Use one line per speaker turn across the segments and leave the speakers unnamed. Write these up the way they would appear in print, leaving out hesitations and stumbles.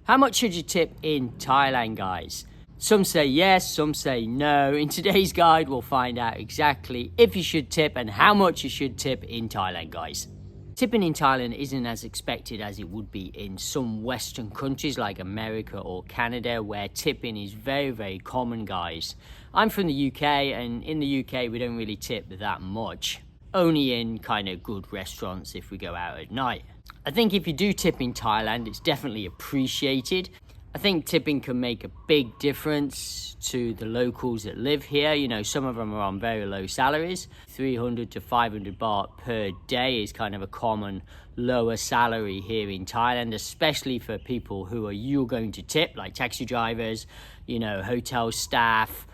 How much should you tip in Thailand, guys? Some say yes, some say no. In today's guide, we'll find out exactly if you should tip and how much you should tip in Thailand, guys. Tipping in Thailand isn't as expected as it would be in some Western countries like America or Canada, where tipping is very, very common, guys. I'm from the UK, and in the UK, we don't really tip that much. Only in kind of good restaurants if we go out at night. I think if you do tip in Thailand, it's definitely appreciated. I think tipping can make a big difference to the locals that live here. You know, some of them are on very low salaries. 300 to 500 baht per day is kind of a common lower salary here in Thailand, especially for people who you're going to tip, like taxi drivers, you know, hotel staff,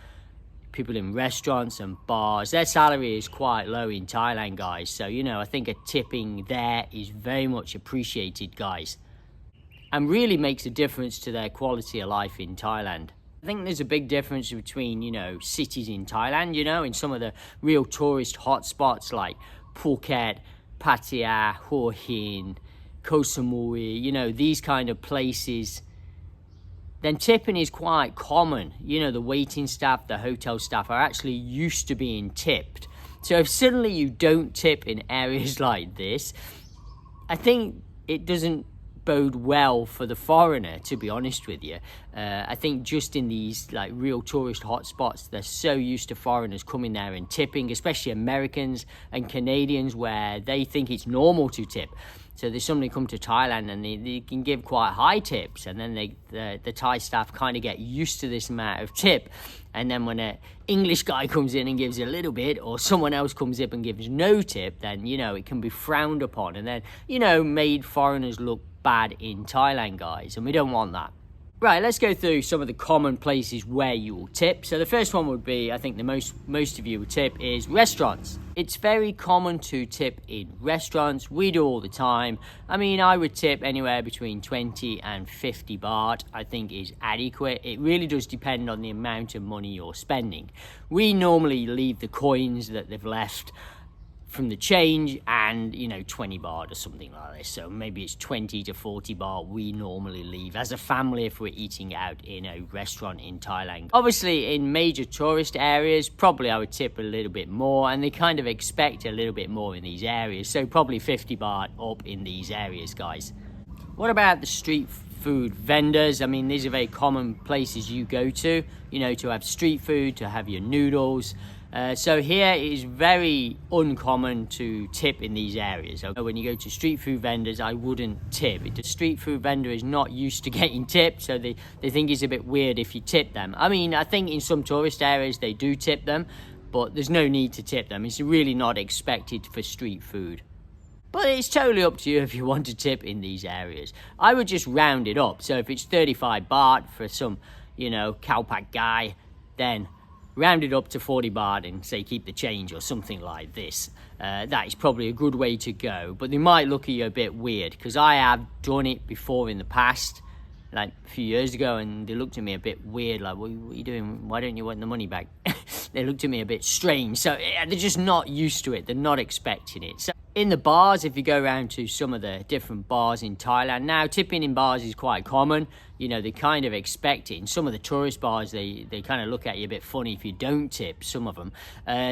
people in restaurants and bars. Their salary is quite low in Thailand, guys. So, you know, I think a tipping there is very much appreciated, guys, and really makes a difference to their quality of life in Thailand. I think there's a big difference between, you know, cities in Thailand, you know, in some of the real tourist hotspots like Phuket, Pattaya, Hua Hin, Koh Samui, you know, these kind of places. Then tipping is quite common. You know, the waiting staff, the hotel staff are actually used to being tipped. So if suddenly you don't tip in areas like this, I think it doesn't bode well for the foreigner, to be honest with you. I think just in these like real tourist hotspots, they're so used to foreigners coming there and tipping, especially Americans and Canadians, where they think it's normal to tip. So there's somebody come to Thailand and they can give quite high tips, and then the Thai staff kind of get used to this amount of tip. And then when an English guy comes in and gives a little bit, or someone else comes up and gives no tip, then, you know, it can be frowned upon and then, you know, made foreigners look bad in Thailand, guys, and we don't want that. Right, let's go through some of the common places where you will tip. So the first one would be, I think the most of you would tip, is restaurants. It's very common to tip in restaurants. We do all the time. I mean, I would tip anywhere between 20 and 50 baht, I think is adequate. It really does depend on the amount of money you're spending. We normally leave the coins that they've left from the change and, you know, 20 baht or something like this. So maybe it's 20 to 40 baht we normally leave as a family if we're eating out in a restaurant in Thailand. Obviously in major tourist areas, probably I would tip a little bit more, and they kind of expect a little bit more in these areas. So probably 50 baht up in these areas, guys. What about the street food vendors? I mean, these are very common places you go to, you know, to have street food, to have your noodles. So here it is very uncommon to tip in these areas. When you go to street food vendors, I wouldn't tip. The street food vendor is not used to getting tipped, so they think it's a bit weird if you tip them. I mean, I think in some tourist areas they do tip them, but there's no need to tip them. It's really not expected for street food. But it's totally up to you if you want to tip in these areas. I would just round it up. So if it's 35 baht for some, you know, cowpack guy, then round it up to 40 baht and say keep the change or something like this. That is probably a good way to go, but they might look at you a bit weird, because I have done it before in the past, like a few years ago, and they looked at me a bit weird, like, what are you doing? Why don't you want the money back? They looked at me a bit strange. So they're just not used to it. They're not expecting it. So in the bars, if you go around to some of the different bars in Thailand, now tipping in bars is quite common. You know, they kind of expect it. In some of the tourist bars, they kind of look at you a bit funny if you don't tip, some of them.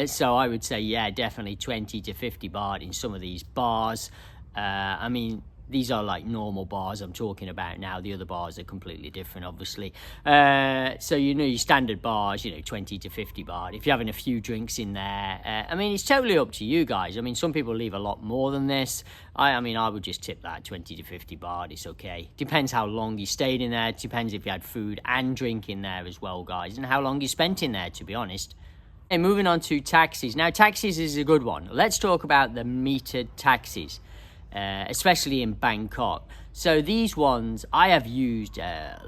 So I would say, yeah, definitely 20 to 50 baht in some of these bars. I mean, these are like normal bars I'm talking about now. The other bars are completely different, obviously. So, you know, your standard bars, you know, 20 to 50 baht. If you're having a few drinks in there, I mean, it's totally up to you guys. I mean, some people leave a lot more than this. I mean, I would just tip that 20 to 50 baht. It's okay. Depends how long you stayed in there. It depends if you had food and drink in there as well, guys, and how long you spent in there, to be honest. And moving on to taxis. Now, taxis is a good one. Let's talk about the metered taxis. Especially in Bangkok. So these ones I have used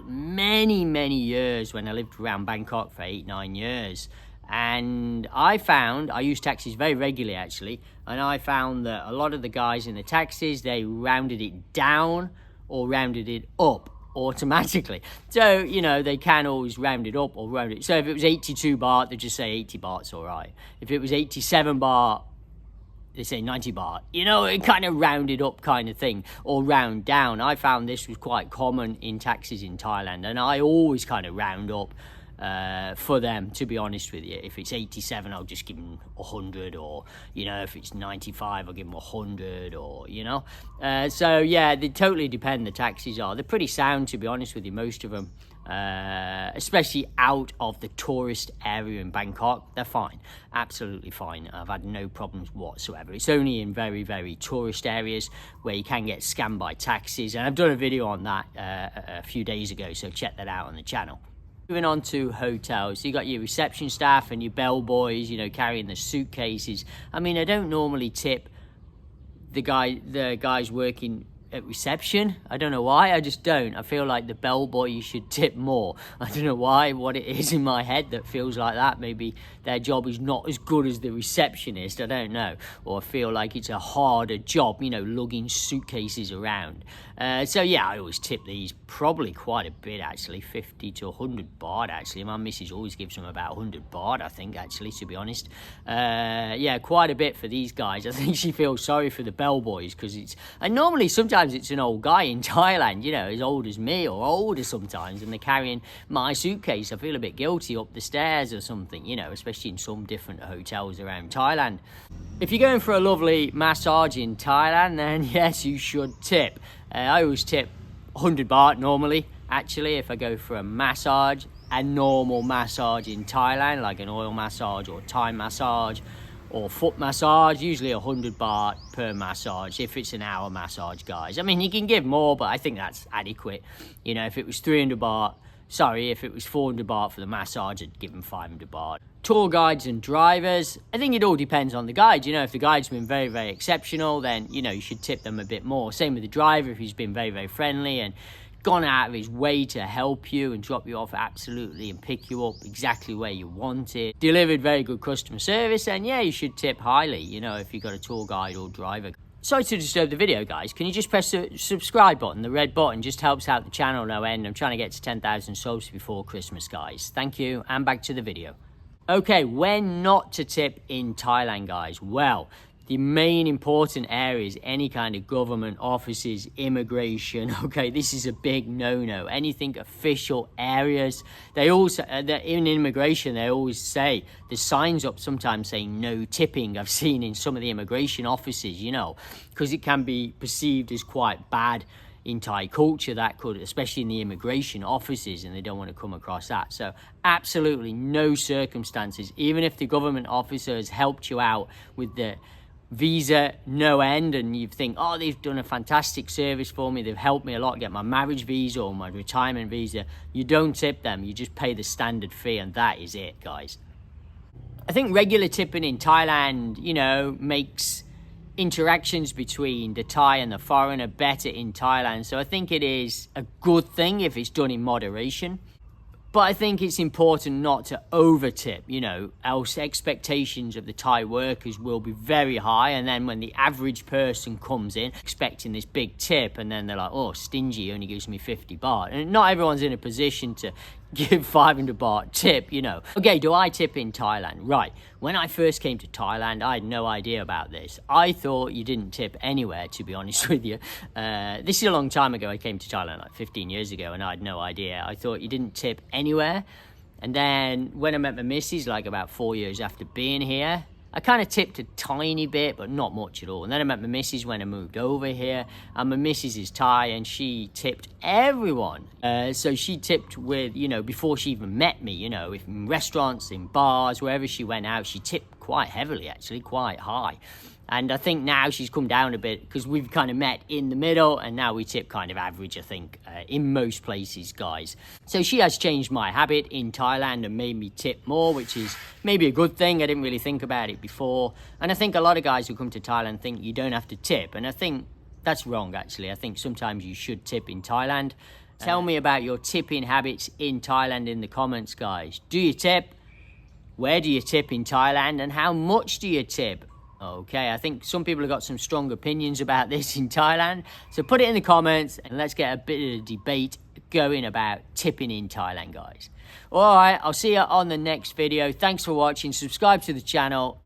many years when I lived around Bangkok for 8-9 years, and I used taxis very regularly actually, and I found that a lot of the guys in the taxis, they rounded it down or rounded it up automatically. So, you know, they can always round it up or round it. So if it was 82 baht, they just say 80 baht's all right. If it was 87 baht, they say 90 baht, you know, it kind of rounded up kind of thing, or round down. I found this was quite common in taxis in Thailand, and I always kind of round up for them, to be honest with you. If it's 87, I'll just give them 100, or, you know, if it's 95, I'll give them 100, or, you know. So yeah, they totally depend, the taxis are. They're pretty sound, to be honest with you, most of them. Especially out of the tourist area in Bangkok, they're fine, absolutely fine. I've had no problems whatsoever. It's only in very, very tourist areas where you can get scammed by taxis, and I've done a video on that a few days ago, so check that out on the channel. Moving on to hotels, so you got your reception staff and your bellboys, you know, carrying the suitcases. I mean, I don't normally tip the guys working at reception. I don't know why, I just don't. I feel like the bellboy you should tip more. I don't know why, what it is in my head that feels like that. Maybe their job is not as good as the receptionist, I don't know. Or I feel like it's a harder job, you know, lugging suitcases around. So yeah, I always tip these probably quite a bit actually, 50 to 100 baht actually. My missus always gives them about 100 baht, I think, actually, to be honest. Yeah, quite a bit for these guys. I think she feels sorry for the bellboys, because and normally sometimes it's an old guy in Thailand, you know, as old as me or older sometimes, and they're carrying my suitcase. I feel a bit guilty up the stairs or something, you know, especially in some different hotels around Thailand. If you're going for a lovely massage in Thailand, then yes, you should tip. I always tip 100 baht normally, actually, if I go for a massage. A normal massage in Thailand, like an oil massage or Thai massage or foot massage, usually 100 baht per massage if it's an hour massage, guys. I mean, you can give more, but I think that's adequate. You know, if it was 300 baht, if it was 400 baht for the massage, I'd give them 500 baht. Tour guides and drivers, I think it all depends on the guide. You know, if the guide's been very, very exceptional, then, you know, you should tip them a bit more. Same with the driver, if he's been very, very friendly and gone out of his way to help you and drop you off absolutely and pick you up exactly where you want it, delivered very good customer service, and yeah, you should tip highly, you know, if you've got a tour guide or driver. Sorry to disturb the video, guys. Can you just press the subscribe button? The red button just helps out the channel no end. I'm trying to get to 10,000 subs before Christmas, guys. Thank you, and back to the video. Okay, when not to tip in Thailand, guys? Well, the main important areas, any kind of government offices, immigration, okay, this is a big no-no. Anything official areas, they also, in immigration, they always say, there's signs up sometimes saying no tipping. I've seen in some of the immigration offices, you know, because it can be perceived as quite bad in Thai culture, that could, especially in the immigration offices, and they don't want to come across that. So absolutely no circumstances, even if the government officer has helped you out with the visa no end, and you think, oh, they've done a fantastic service for me, they've helped me a lot get my marriage visa or my retirement visa, you don't tip them, you just pay the standard fee, and that is it, guys. I think regular tipping in Thailand, you know, makes interactions between the Thai and the foreigner better in Thailand, so I think it is a good thing if it's done in moderation. But I think it's important not to over-tip, you know, else expectations of the Thai workers will be very high, and then when the average person comes in expecting this big tip, and then they're like, oh, stingy, only gives me 50 baht. And not everyone's in a position to give 500 baht tip, you know. Okay, do I tip in Thailand? Right, when I first came to Thailand, I had no idea about this. I thought you didn't tip anywhere, to be honest with you. This is a long time ago. I came to Thailand like 15 years ago, and I had no idea. I thought you didn't tip anywhere. And then when I met my missus, like about 4 years after being here, I kind of tipped a tiny bit, but not much at all. And then I met my missus when I moved over here, and my missus is Thai, and she tipped everyone. So she tipped with, you know, before she even met me, you know, in restaurants, in bars, wherever she went out, she tipped quite heavily, actually, quite high. And I think now she's come down a bit because we've kind of met in the middle, and now we tip kind of average, I think, in most places, guys. So she has changed my habit in Thailand and made me tip more, which is maybe a good thing. I didn't really think about it before. And I think a lot of guys who come to Thailand think you don't have to tip. And I think that's wrong, actually. I think sometimes you should tip in Thailand. Tell me about your tipping habits in Thailand in the comments, guys. Do you tip? Where do you tip in Thailand? And how much do you tip? Okay, I think some people have got some strong opinions about this in Thailand. So put it in the comments and let's get a bit of a debate going about tipping in Thailand, guys. All right, I'll see you on the next video. Thanks for watching. Subscribe to the channel.